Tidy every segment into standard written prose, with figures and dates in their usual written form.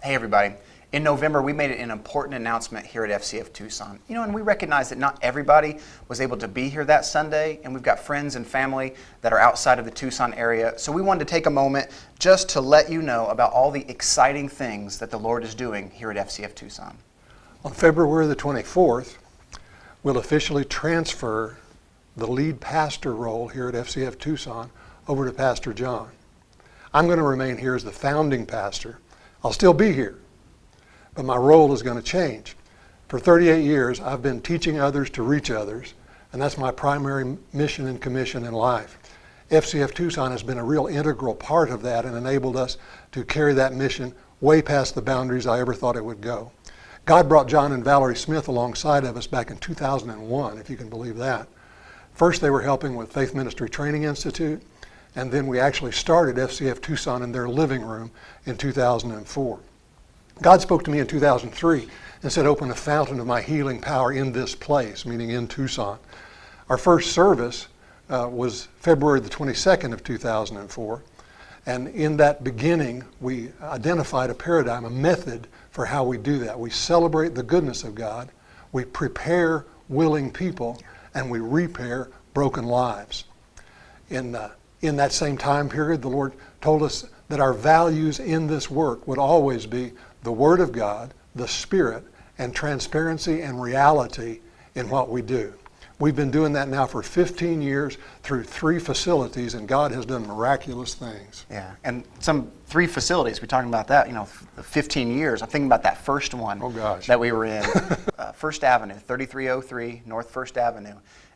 Hey everybody. In November, we made an important announcement here at FCF Tucson. And we recognize that not everybody was able to be here that Sunday, and we've got friends and family that are outside of the Tucson area. So we wanted to take a moment just to let you know about all the exciting things that the Lord is doing here at FCF Tucson. On February the 24th, we'll officially transfer the lead pastor role here at FCF Tucson over to Pastor John. I'm going to remain here as the founding pastor. I'll still be here, but my role is going to change. For 38 years, I've been teaching others to reach others, and that's my primary mission and commission in life. FCF Tucson has been a real integral part of that and enabled us to carry that mission way past the boundaries I ever thought it would go. God brought John and Valerie Smith alongside of us back in 2001, if you can believe that. First, they were helping with Faith Ministry Training Institute, and then we actually started FCF Tucson in their living room in 2004. God spoke to me in 2003 and said, open a fountain of my healing power in this place, meaning in Tucson. Our first service was February the 22nd of 2004. And in that beginning, we identified a paradigm, a method for how we do that. We celebrate the goodness of God, we prepare willing people, and we repair broken lives. In that same time period, the Lord told us that our values in this work would always be the Word of God, the Spirit, and transparency and reality in what we do. We've been doing that now for 15 years through 3 facilities, and God has done miraculous things. Yeah, and some 3 facilities, we're talking about that, 15 years. I'm thinking about that first one that we were in, First Avenue, 3303 North First Avenue.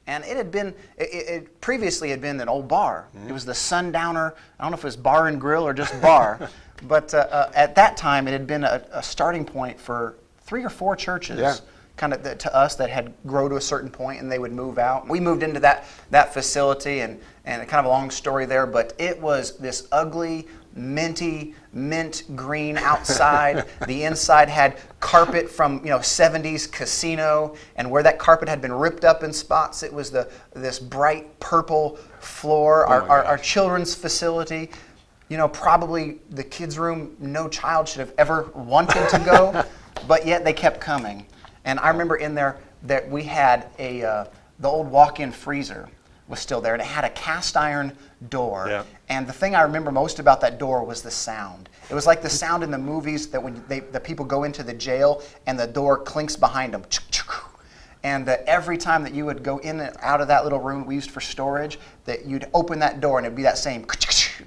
And it had been, it previously had been an old bar. It was the Sundowner, I don't know if it was bar and grill or just bar, but at that time it had been a starting point for 3 or 4 churches. Kind of to us that had grown to a certain point and they would move out. We moved into that facility and kind of a long story there, but it was this ugly, mint green outside. The inside had carpet from 70s casino, and where that carpet had been ripped up in spots, it was this bright purple floor. Our children's facility, probably the kids' room no child should have ever wanted to go, but yet they kept coming. And I remember in there that we had the old walk-in freezer was still there, and it had a cast iron door. Yeah. And the thing I remember most about that door was the sound. It was like the sound in the movies that when the people go into the jail and the door clinks behind them. And every time that you would go in and out of that little room we used for storage, that you'd open that door and it'd be that same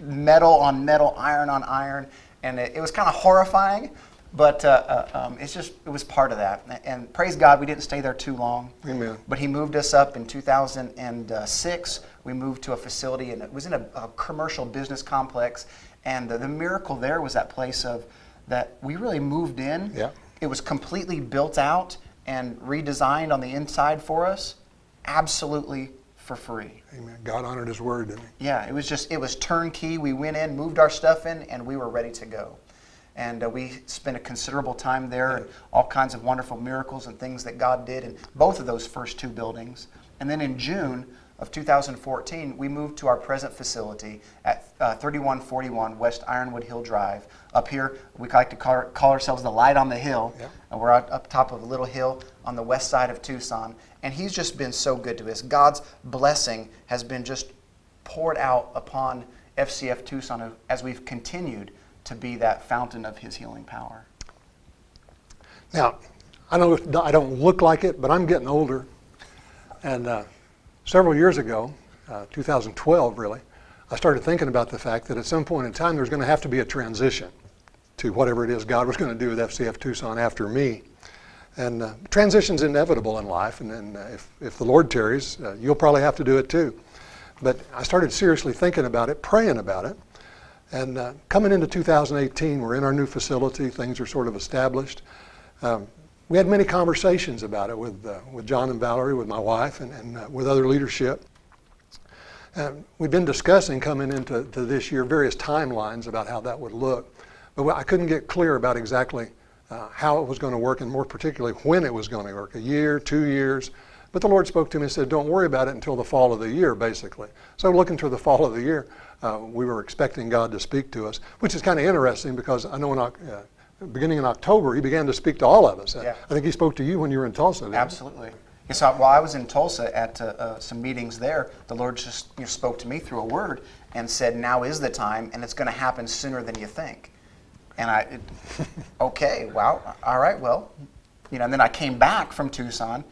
metal on metal, iron on iron. And it was kind of horrifying. But it was part of that. And praise God, we didn't stay there too long. Amen. But He moved us up in 2006. We moved to a facility, and it was in a commercial business complex. And the miracle there was that place that we really moved in. Yeah. It was completely built out and redesigned on the inside for us, absolutely for free. Amen. God honored His word, didn't He? Yeah, it was turnkey. We went in, moved our stuff in, and we were ready to go. And we spent a considerable time there, and all kinds of wonderful miracles and things that God did in both of those first 2 buildings. And then in June of 2014, we moved to our present facility at 3141 West Ironwood Hill Drive. Up here, we like to call ourselves the light on the hill. Yeah. And we're up top of a little hill on the west side of Tucson. And He's just been so good to us. God's blessing has been just poured out upon FCF Tucson as we've continued to be that fountain of His healing power. Now, I don't look like it, but I'm getting older. And several years ago, 2012 really, I started thinking about the fact that at some point in time there's going to have to be a transition to whatever it is God was going to do with FCF Tucson after me. And transition's inevitable in life, and if the Lord tarries, you'll probably have to do it too. But I started seriously thinking about it, praying about it. And coming into 2018, we're in our new facility. Things are sort of established. We had many conversations about it with John and Valerie, with my wife, and with other leadership. We've been discussing coming into this year various timelines about how that would look. But I couldn't get clear about exactly how it was going to work, and more particularly when it was going to work, 1 year, 2 years. But the Lord spoke to me and said, don't worry about it until the fall of the year, basically. So looking to the fall of the year, we were expecting God to speak to us, which is kind of interesting because I know beginning in October, he began to speak to all of us. Yeah. I think he spoke to you when you were in Tulsa. Didn't he? Absolutely. Yeah, so while I was in Tulsa at some meetings there, the Lord just spoke to me through a word and said, now is the time, and it's going to happen sooner than you think. And okay, wow, all right, well, and then I came back from Tucson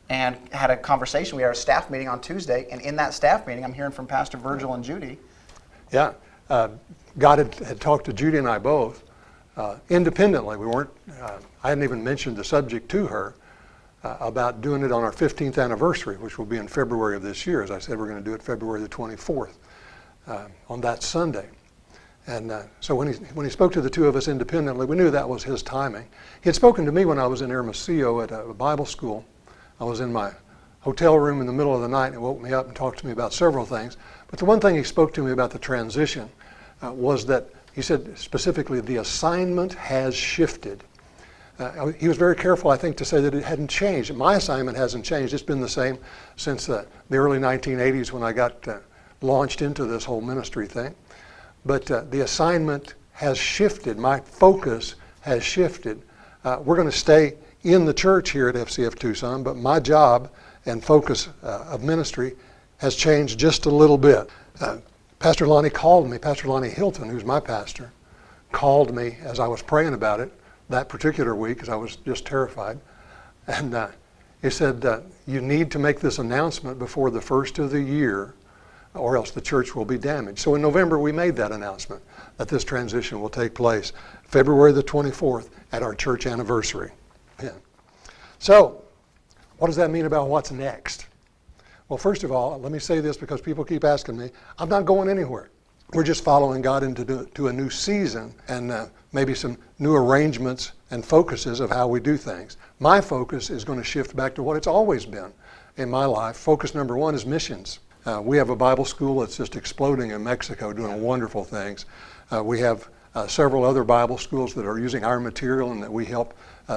and had a conversation. We had a staff meeting on Tuesday, and in that staff meeting, I'm hearing from Pastor Virgil and Judy. Yeah, God had talked to Judy and I both independently. We weren't. I hadn't even mentioned the subject to her about doing it on our 15th anniversary, which will be in February of this year. As I said, we're going to do it February the 24th on that Sunday. And so when he spoke to the two of us independently, we knew that was his timing. He had spoken to me when I was in Hermosillo at a Bible school. I was in my hotel room in the middle of the night, and he woke me up and talked to me about several things. But the one thing he spoke to me about the transition was that he said specifically, the assignment has shifted. He was very careful, I think, to say that it hadn't changed. My assignment hasn't changed. It's been the same since the early 1980s when I got launched into this whole ministry thing. But the assignment has shifted. My focus has shifted. We're going to stay in the church here at FCF Tucson, but my job and focus of ministry has changed just a little bit. Pastor Lonnie called me, Pastor Lonnie Hilton, who's my pastor, called me as I was praying about it that particular week, because I was just terrified. And he said, you need to make this announcement before the first of the year, or else the church will be damaged. So in November, we made that announcement that this transition will take place February the 24th at our church anniversary. Yeah. So what does that mean about what's next? Well, first of all, let me say this because people keep asking me. I'm not going anywhere. We're just following God into a new season and maybe some new arrangements and focuses of how we do things. My focus is going to shift back to what it's always been in my life. Focus number one is missions. We have a Bible school that's just exploding in Mexico, doing wonderful things. We have several other Bible schools that are using our material and that we help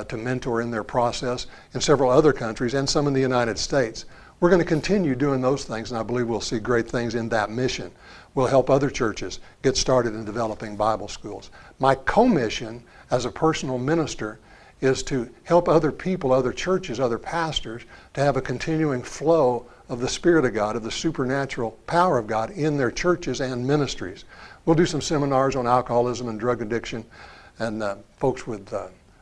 to mentor in their process in several other countries and some in the United States. We're going to continue doing those things, and I believe we'll see great things in that mission. We'll help other churches get started in developing Bible schools. My commission as a personal minister is to help other people, other churches, other pastors to have a continuing flow of the Spirit of God, of the supernatural power of God in their churches and ministries. We'll do some seminars on alcoholism and drug addiction and folks with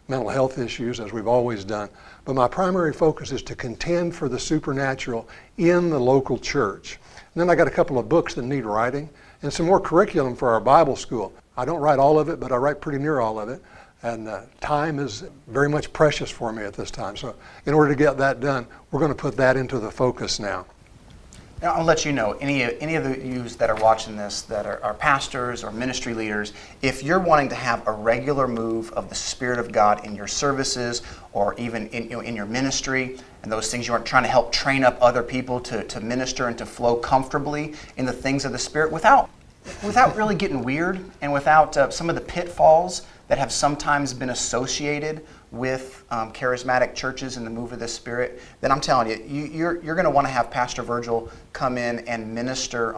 mental health issues, as we've always done. But my primary focus is to contend for the supernatural in the local church. And then I got a couple of books that need writing and some more curriculum for our Bible school. I don't write all of it, but I write pretty near all of it. And time is very much precious for me at this time. So in order to get that done, we're going to put that into the focus now. Now, I'll let you know, any of you that are watching this that are pastors or ministry leaders, if you're wanting to have a regular move of the Spirit of God in your services or even in your ministry and those things, you aren't trying to help train up other people to minister and to flow comfortably in the things of the Spirit without really getting weird and without some of the pitfalls that have sometimes been associated with charismatic churches and the move of the Spirit, then I'm telling you, you're going to want to have Pastor Virgil come in and minister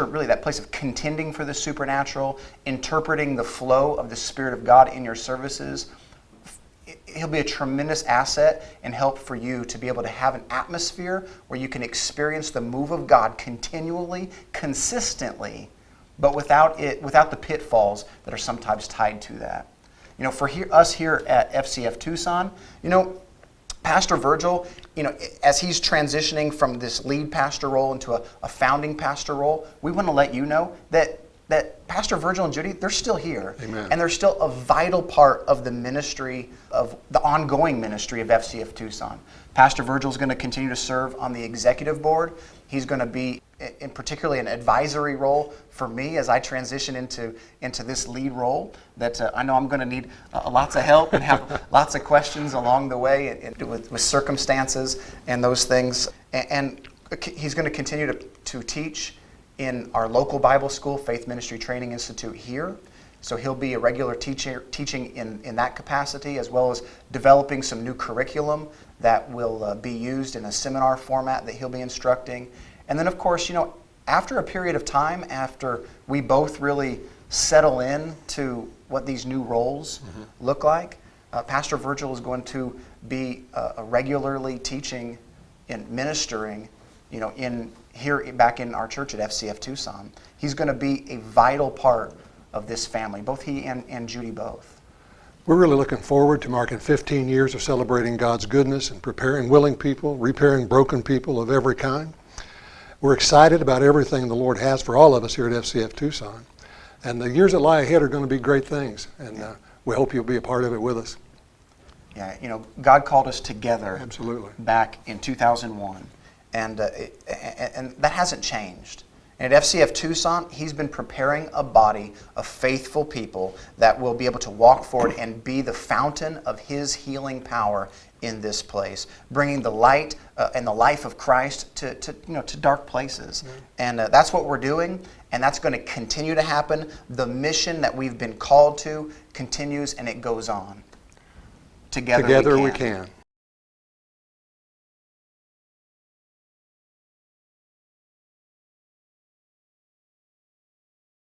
really that place of contending for the supernatural, interpreting the flow of the Spirit of God in your services. He'll be a tremendous asset and help for you to be able to have an atmosphere where you can experience the move of God continually, consistently, but without the pitfalls that are sometimes tied to that. For us here at FCF Tucson, Pastor Virgil, as he's transitioning from this lead pastor role into a founding pastor role, we want to let you know that Pastor Virgil and Judy, they're still here. Amen. And they're still a vital part of the ministry, of the ongoing ministry of FCF Tucson. Pastor Virgil is going to continue to serve on the executive board. He's going to be in particularly an advisory role for me as I transition into this lead role that I know I'm going to need lots of help and have lots of questions along the way with circumstances and those things. And he's going to continue to teach in our local Bible school, Faith Ministry Training Institute here. So he'll be a regular teaching in that capacity, as well as developing some new curriculum that will be used in a seminar format that he'll be instructing. And then, of course, after a period of time, after we both really settle in to what these new roles look like, Pastor Virgil is going to be regularly teaching and ministering, back in our church at FCF Tucson. He's going to be a vital part of this family, both he and Judy both. We're really looking forward to marking 15 years of celebrating God's goodness and preparing willing people, repairing broken people of every kind. We're excited about everything the Lord has for all of us here at FCF Tucson. And the years that lie ahead are going to be great things. And we hope you'll be a part of it with us. Yeah, God called us together. Absolutely. Back in 2001. And that hasn't changed. And at FCF Tucson, He's been preparing a body of faithful people that will be able to walk forward and be the fountain of His healing power in this place, bringing the light and the life of Christ to dark places. And that's what we're doing, and that's going to continue to happen. The mission that we've been called to continues, and it goes on. Together we can.